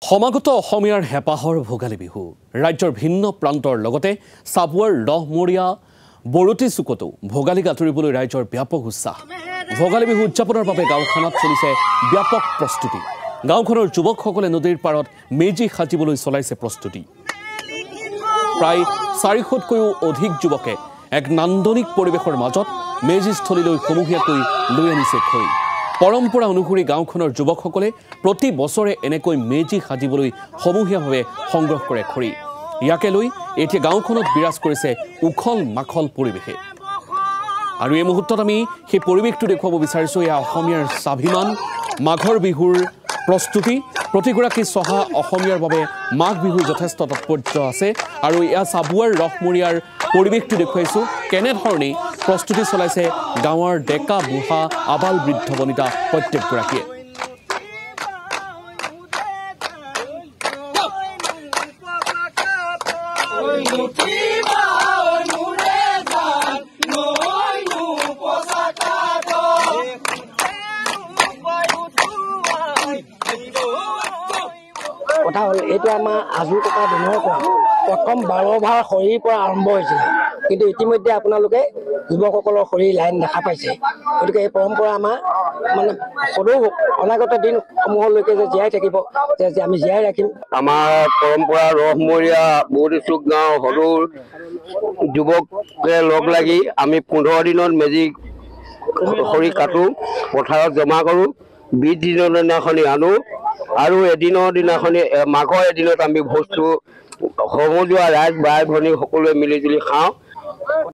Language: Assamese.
সমাগত অসমীয়াৰ হেপাহৰ ভোগালী বিহু ৰাজ্যৰ ভিন্ন প্ৰান্তৰ লগতে চাবুৱাৰ দহমৰীয়া বৰতি চুকতো ভোগালী গাঁতৰিবলৈ ৰাজ্যৰ ব্যাপক উৎসাহ ভোগালী বিহু উদযাপনৰ বাবে গাঁওখনত চলিছে ব্যাপক প্ৰস্তুতি গাঁওখনৰ যুৱকসকলে নদীৰ পাৰত মেজি সাজিবলৈ চলাইছে প্ৰস্তুতি প্ৰায় 400তকৈও অধিক যুৱকে এক নান্দনিক পৰিৱেশৰ মাজত মেজিস্থলীলৈ সমূহীয়াকৈ লৈ আনিছে খৰি পৰম্পৰা অনুসৰি গাঁওখনৰ যুৱকসকলে প্ৰতি বছৰে এনেকৈ মেজি সাজিবলৈ সমূহীয়াভাৱে সংগ্ৰহ কৰে খৰি ইয়াকে লৈ এতিয়া গাঁওখনত বিৰাজ কৰিছে উখল মাখল পৰিৱেশে আৰু এই মুহূৰ্তত আমি সেই পৰিৱেশটো দেখুৱাব বিচাৰিছো এয়া অসমীয়াৰ স্বাভিমান মাঘৰ বিহুৰ প্ৰস্তুতি প্ৰতিগৰাকী সহা অসমীয়াৰ বাবে মাঘ বিহু যথেষ্ট তাৎপৰ্য আছে আৰু এয়া চাবুৱাৰ ৰহমৰীয়াৰ পৰিৱেশটো দেখুৱাইছো কেনেধৰণে প্ৰস্তুতি চলাইছে গাঁৱৰ ডেকা বুঢ়া আবাল বৃদ্ধ বনিতা প্ৰত্যেকগৰাকীয়ে কথা হ'ল এইটো আমাৰ আজু টকা দিনৰ পৰা প্ৰথম 12 ভাৰ খৰিৰ পৰা আৰম্ভ হৈছিল কিন্তু ইতিমধ্যে আপোনালোকে যুৱকসকলৰ খৰি লাইন দেখা পাইছে গতিকে এই পৰম্পৰা আমাৰ মানে সদৌ অনাগত দিন সমূহলৈকে যে জীয়াই থাকিব যে আমি জীয়াই ৰাখিম আমাৰ পৰম্পৰা ৰহমৰীয়া বৌদিচুক গাঁও সদৌৰ যুৱকে লগ লাগি আমি 15 দিনত মেজি খৰি কাটো পথাৰত জমা কৰোঁ 20 দিনৰ দিনাখনি আনো আৰু এদিনৰ দিনাখনি মাঘৰ এদিনত আমি ভোজটো সমজুৱা ৰাইজ বাই ভনী সকলোৱে মিলি জুলি খাওঁ।